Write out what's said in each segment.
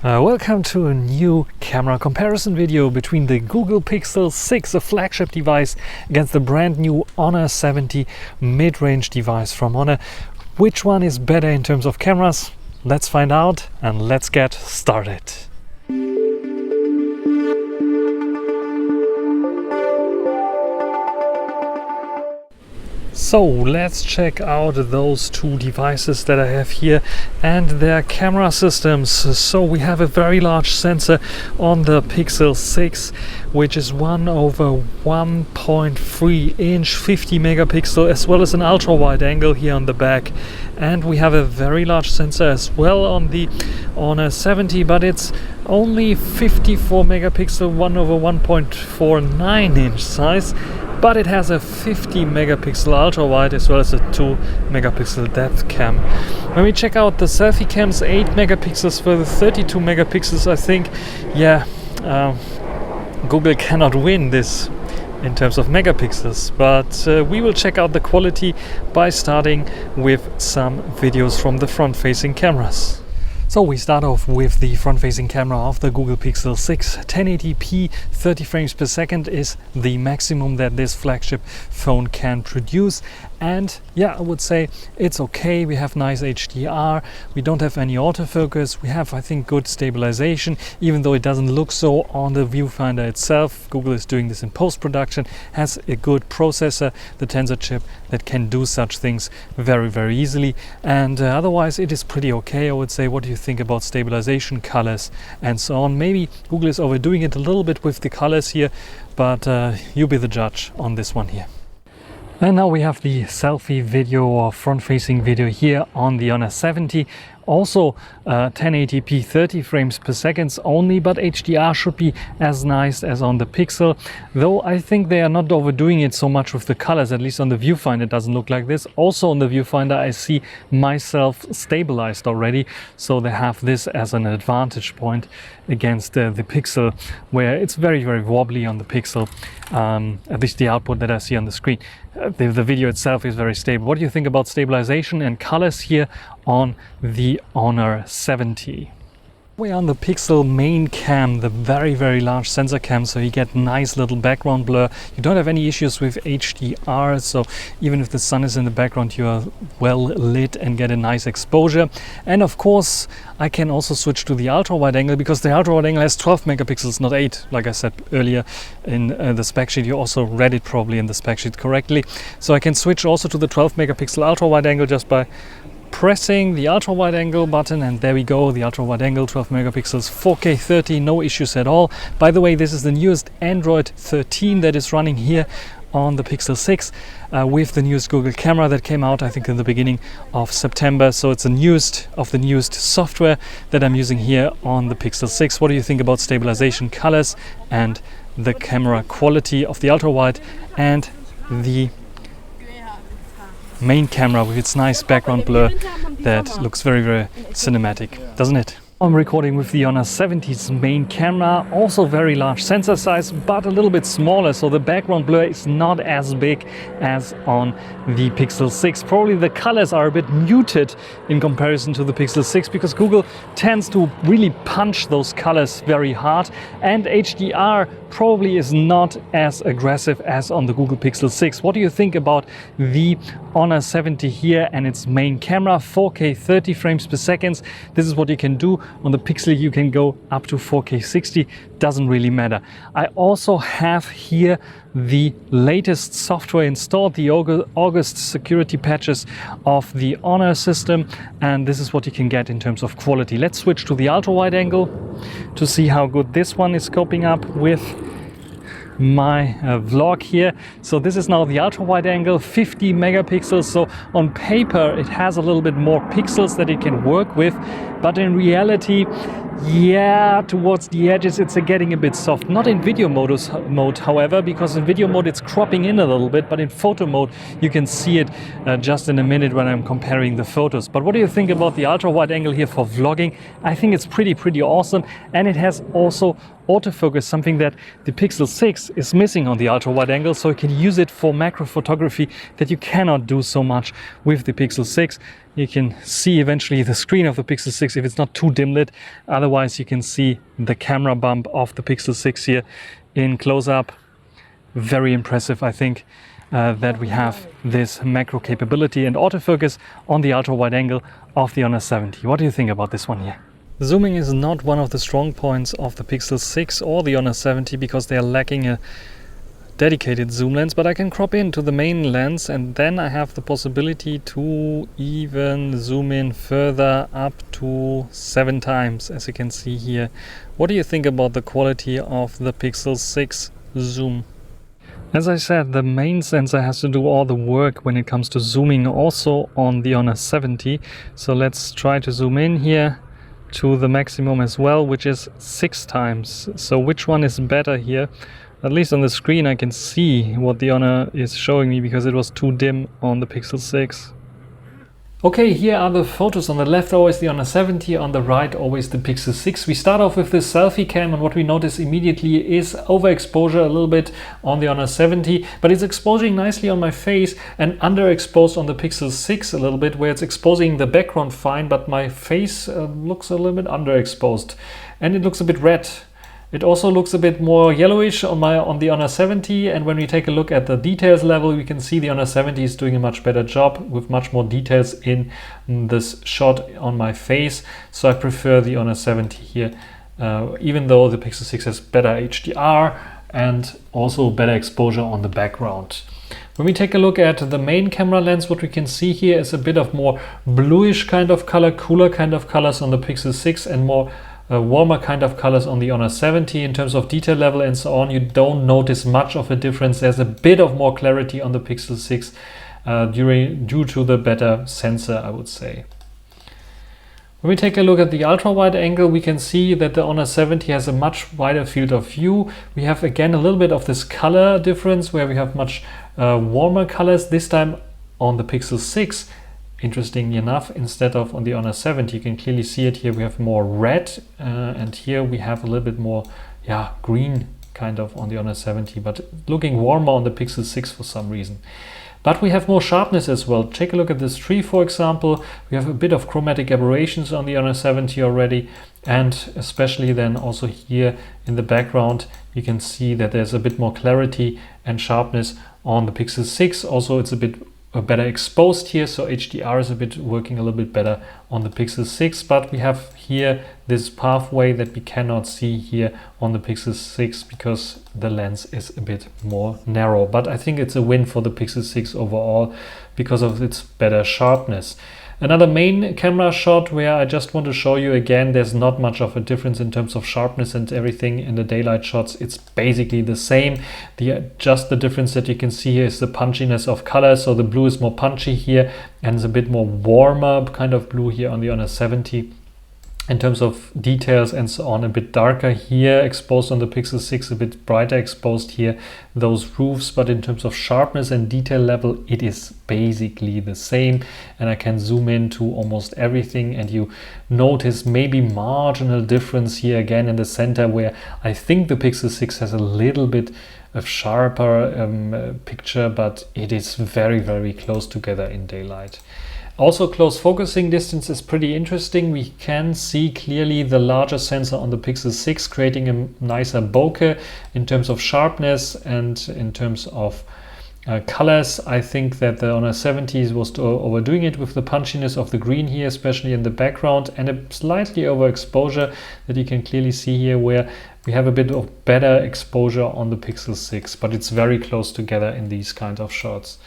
Welcome to a new camera comparison video between the Google Pixel 6, a flagship device, against the brand new Honor 70 mid-range device from Honor. Which one is better in terms of cameras? Let's find out and let's get started. So let's check out those two devices that I have here and their camera systems. So we have a very large sensor on the Pixel 6, which is 1/1.3 inch 50 megapixel, as well as an ultra wide angle here on the back. And we have a very large sensor as well on the Honor 70, but it's only 54 megapixel 1/1.49 inch size. But it has a 50 megapixel ultra wide as well as a 2 megapixel depth cam. When we check out the selfie cams, 8 megapixels for the 32 megapixels, I think, Google cannot win this in terms of megapixels, but we will check out the quality by starting with some videos from the front-facing cameras. So we start off with the front-facing camera of the Google Pixel 6. 1080p 30 frames per second is the maximum that this flagship phone can produce. And yeah, I would say it's okay. We have nice HDR. We don't have any autofocus. We have, I think, good stabilization, even though it doesn't look so on the viewfinder itself. Google is doing this in post-production, has a good processor, the Tensor chip, that can do such things very, very easily. And otherwise, it is pretty okay, I would say. What do you think about stabilization, colors, and so on? Maybe Google is overdoing it a little bit with the colors here, but you be the judge on this one here. And now we have the selfie video or front-facing video here on the Honor 70. Also 1080p 30 frames per second only, but HDR should be as nice as on the Pixel, though I think they are not overdoing it so much with the colors. At least on the viewfinder it doesn't look like this. Also on the viewfinder I see myself stabilized already, so they have this as an advantage point against the Pixel, where it's very, very wobbly on the Pixel, at least the output that I see on the screen. The video itself is very stable. What do you think about stabilization and colors here on the Honor 70? We're on the Pixel main cam, the very, very large sensor cam, so you get nice little background blur. You don't have any issues with HDR, so even if the sun is in the background, you are well lit and get a nice exposure. And of course, I can also switch to the ultra wide angle, because the ultra wide angle has 12 megapixels, not 8, like I said earlier in the spec sheet. You also read it probably in the spec sheet correctly. So I can switch also to the 12 megapixel ultra wide angle just by pressing the ultra wide angle button, and there we go, the ultra wide angle, 12 megapixels, 4K 30, no issues at all. By the way, this is the newest Android 13 that is running here on the Pixel 6 with the newest Google camera that came out, I think, in the beginning of September. So it's the newest of the newest software that I'm using here on the Pixel 6. What do you think about stabilization, colors, and the camera quality of the ultra wide and the main camera with its nice background blur that looks very, very cinematic, doesn't it? I'm recording with the Honor 70's main camera, also very large sensor size, but a little bit smaller, so the background blur is not as big as on the Pixel 6. Probably the colors are a bit muted in comparison to the Pixel 6, because Google tends to really punch those colors very hard, and HDR probably is not as aggressive as on the Google Pixel 6. What do you think about the Honor 70 here and its main camera? 4K 30 frames per second. This is what you can do. On the Pixel you can go up to 4K 60, doesn't really matter. I also have here the latest software installed, the August security patches of the Honor system, and this is what you can get in terms of quality. Let's switch to the ultra wide angle to see how good this one is coping up with my vlog here. So this is now the ultra wide angle, 50 megapixels. So on paper it has a little bit more pixels that it can work with, but in reality, yeah, towards the edges it's getting a bit soft. Not in video mode, however, because in video mode it's cropping in a little bit, but in photo mode you can see it just in a minute when I'm comparing the photos. But what do you think about the ultra wide angle here for vlogging? I think it's pretty awesome, and it has also autofocus, something that the Pixel 6 is missing on the ultra wide angle, so you can use it for macro photography that you cannot do so much with the Pixel 6. You can see eventually the screen of the Pixel 6 if it's not too dim lit. Otherwise Otherwise, you can see the camera bump of the Pixel 6 here in close-up. Very impressive, I think, that we have this macro capability and autofocus on the ultra-wide angle of the Honor 70. What do you think about this one here? Zooming is not one of the strong points of the Pixel 6 or the Honor 70 because they are lacking a dedicated zoom lens, but I can crop into the main lens and then I have the possibility to even zoom in further up to 7 times, as you can see here. What do you think about the quality of the Pixel 6 zoom? As I said, the main sensor has to do all the work when it comes to zooming also on the Honor 70. So let's try to zoom in here to the maximum as well, which is 6 times. So which one is better here? At least on the screen I can see what the Honor is showing me because it was too dim on the Pixel 6. Okay, here are the photos. On the left always the Honor 70, on the right always the Pixel 6. We start off with this selfie cam, and what we notice immediately is overexposure a little bit on the Honor 70, but it's exposing nicely on my face, and underexposed on the Pixel 6 a little bit, where it's exposing the background fine, but my face looks a little bit underexposed, and it looks a bit red. It also looks a bit more yellowish on the Honor 70, and when we take a look at the details level, we can see the Honor 70 is doing a much better job with much more details in this shot on my face. So I prefer the Honor 70 here, even though the Pixel 6 has better HDR and also better exposure on the background. When we take a look at the main camera lens, what we can see here is a bit of more bluish kind of color, cooler kind of colors on the Pixel 6 and more warmer kind of colors on the Honor 70. In terms of detail level and so on, you don't notice much of a difference. There's a bit of more clarity on the Pixel 6 due to the better sensor, I would say. When we take a look at the ultra-wide angle, we can see that the Honor 70 has a much wider field of view. We have again a little bit of this color difference where we have much warmer colors. This time on the Pixel 6, interestingly enough, instead of on the Honor 70, you can clearly see it here. We have more red, and here we have a little bit more, green kind of on the Honor 70, but looking warmer on the Pixel 6 for some reason. But we have more sharpness as well. Take a look at this tree, for example. We have a bit of chromatic aberrations on the Honor 70 already, and especially then also here in the background, you can see that there's a bit more clarity and sharpness on the Pixel 6. Also, it's a bit better exposed here, so HDR is a bit working a little bit better on the Pixel 6, but we have here this pathway that we cannot see here on the Pixel 6 because the lens is a bit more narrow. But I think it's a win for the Pixel 6 overall because of its better sharpness. Another main camera shot where I just want to show you again, there's not much of a difference in terms of sharpness and everything in the daylight shots. It's basically the same. Just the difference that you can see here is the punchiness of color. So the blue is more punchy here and it's a bit more warmer kind of blue here on the Honor 70. In terms of details and so on, a bit darker here, exposed on the Pixel 6, a bit brighter exposed here, those roofs. But in terms of sharpness and detail level, it is basically the same. And I can zoom into almost everything. And you notice maybe marginal difference here again in the center, where I think the Pixel 6 has a little bit of sharper picture, but it is very, very close together in daylight. Also, close focusing distance is pretty interesting. We can see clearly the larger sensor on the Pixel 6 creating a nicer bokeh in terms of sharpness and in terms of colors. I think that the Honor 70 was overdoing it with the punchiness of the green here, especially in the background, and a slightly overexposure that you can clearly see here, where we have a bit of better exposure on the Pixel 6, but it's very close together in these kind of shots.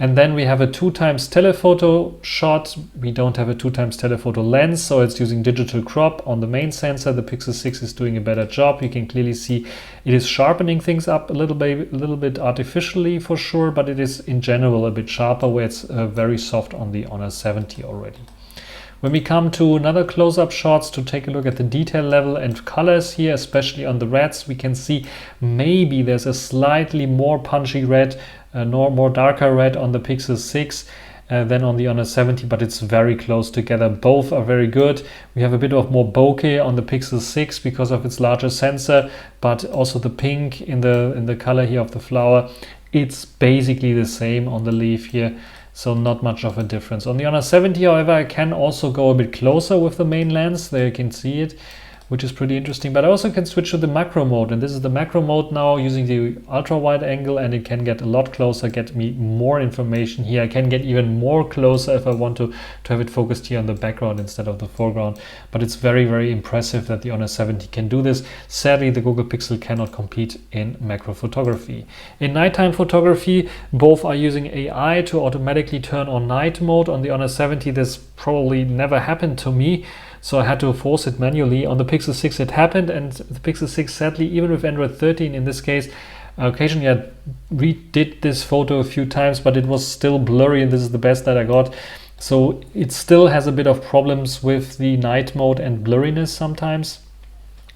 And then we have a 2x telephoto shot. We don't have a 2x telephoto lens, so it's using digital crop on the main sensor. The Pixel 6 is doing a better job. You can clearly see it is sharpening things up a little bit artificially for sure, but it is in general a bit sharper, where it's very soft on the Honor 70 already. When we come to another close-up shots to take a look at the detail level and colors here, especially on the reds, we can see maybe there's a slightly more punchy red, more darker red on the Pixel 6 than on the Honor 70, but it's very close together. Both are very good. We have a bit of more bokeh on the Pixel 6 because of its larger sensor, but also the pink in the color here of the flower, it's basically the same on the leaf here. So not much of a difference. On the Honor 70, however, I can also go a bit closer with the main lens. There you can see it. which is pretty interesting. But I also can switch to the macro mode, and this is the macro mode now using the ultra wide angle, and it can get a lot closer, get me more information here. I can get even more closer if I want to have it focused here on the background instead of the foreground. But it's very, very impressive that the Honor 70 can do this. Sadly, the Google Pixel cannot compete in macro photography. In nighttime photography, both are using AI to automatically turn on night mode. On the Honor 70, this probably never happened to me, so I had to force it manually. On the Pixel 6 it happened, and the Pixel 6, sadly, even with Android 13 in this case, occasionally I redid this photo a few times, but it was still blurry, and this is the best that I got. So it still has a bit of problems with the night mode and blurriness sometimes.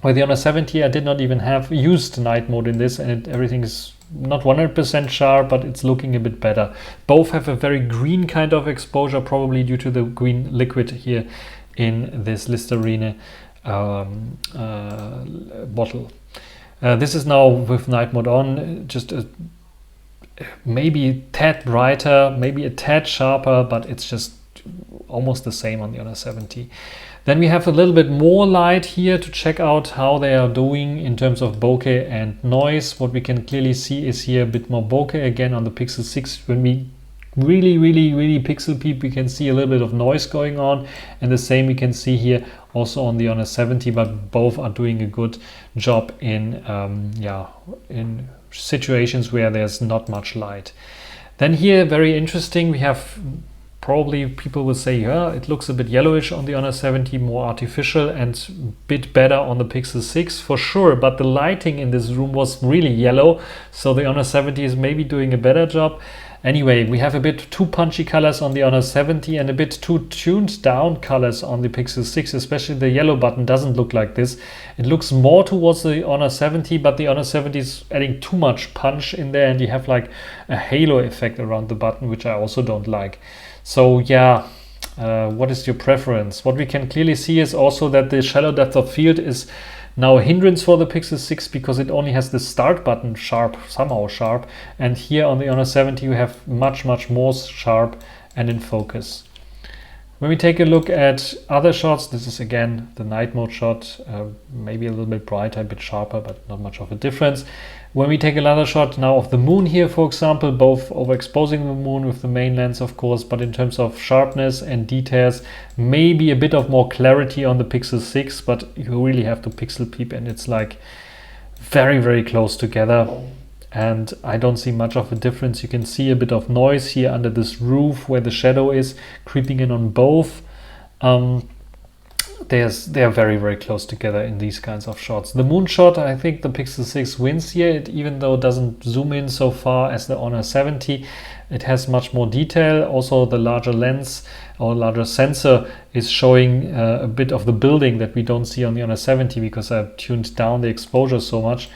With the Honor 70, I did not even have used night mode in this, and everything is not 100% sharp, but it's looking a bit better. Both have a very green kind of exposure, probably due to the green liquid here in this Listerine bottle. This is now with night mode on, just maybe a tad brighter, maybe a tad sharper, but it's just almost the same on the Honor 70. Then we have a little bit more light here to check out how they are doing in terms of bokeh and noise. What we can clearly see is here a bit more bokeh again on the Pixel 6. When we really pixel peep, we can see a little bit of noise going on, and the same we can see here also on the Honor 70, but both are doing a good job in in situations where there's not much light. Then here, very interesting, we have, probably people will say, yeah, it looks a bit yellowish on the Honor 70, more artificial, and a bit better on the Pixel 6 for sure, but the lighting in this room was really yellow, so the Honor 70 is maybe doing a better job. Anyway, we have a bit too punchy colors on the Honor 70 and a bit too tuned down colors on the Pixel 6, especially the yellow button doesn't look like this. It looks more towards the Honor 70, but the Honor 70 is adding too much punch in there, and you have like a halo effect around the button, which I also don't like. So yeah, what is your preference? What we can clearly see is also that the shallow depth of field is now a hindrance for the Pixel 6 because it only has the start button somehow sharp, and here on the Honor 70 you have much more sharp and in focus. When we take a look at other shots, this is again the night mode shot, maybe a little bit brighter, a bit sharper, but not much of a difference. When we take another shot now of the moon here, for example, both overexposing the moon with the main lens, of course, but in terms of sharpness and details, maybe a bit of more clarity on the Pixel 6, but you really have to pixel peep, and it's like very close together. And I don't see much of a difference. You can see a bit of noise here under this roof where the shadow is creeping in on both. They are very close together in these kinds of shots. The moon shot, I think the Pixel 6 wins here, even though it doesn't zoom in so far as the Honor 70. It has much more detail. Also, the larger lens or larger sensor is showing a bit of the building that we don't see on the Honor 70 because I've tuned down the exposure so much.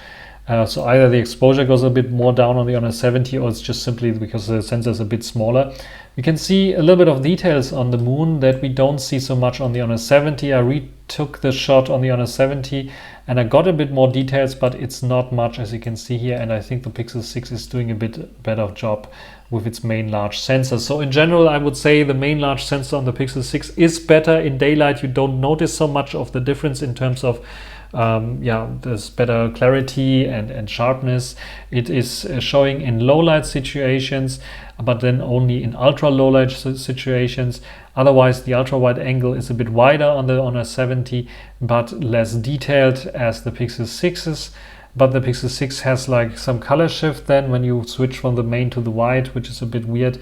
So either the exposure goes a bit more down on the Honor 70, or it's just simply because the sensor is a bit smaller. We can see a little bit of details on the moon that we don't see so much on the Honor 70. I retook the shot on the Honor 70 and I got a bit more details, but it's not much, as you can see here, and I think the Pixel 6 is doing a bit better job with its main large sensor. So in general, I would say the main large sensor on the Pixel 6 is better. In daylight, you don't notice so much of the difference in terms of there's better clarity and sharpness. It is showing in low light situations, but then only in ultra low light situations. Otherwise, the ultra wide angle is a bit wider on the Honor 70, but less detailed as the Pixel 6 is. But the Pixel 6 has like some color shift then when you switch from the main to the wide, which is a bit weird.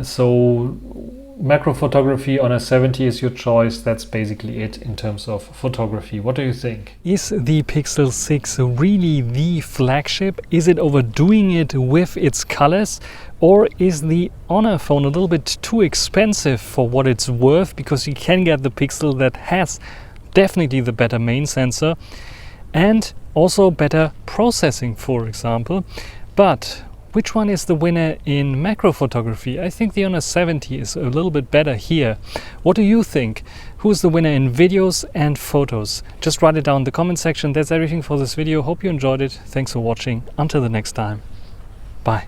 So macro photography on a 70 is your choice. That's basically it in terms of photography. What do you think? Is the Pixel 6 really the flagship? Is it overdoing it with its colors? Or is the Honor phone a little bit too expensive for what it's worth? Because you can get the Pixel that has definitely the better main sensor and also better processing, for example. But which one is the winner in macro photography? I think the Honor 70 is a little bit better here. What do you think? Who's the winner in videos and photos? Just write it down in the comment section. That's everything for this video. Hope you enjoyed it. Thanks for watching. Until the next time. Bye.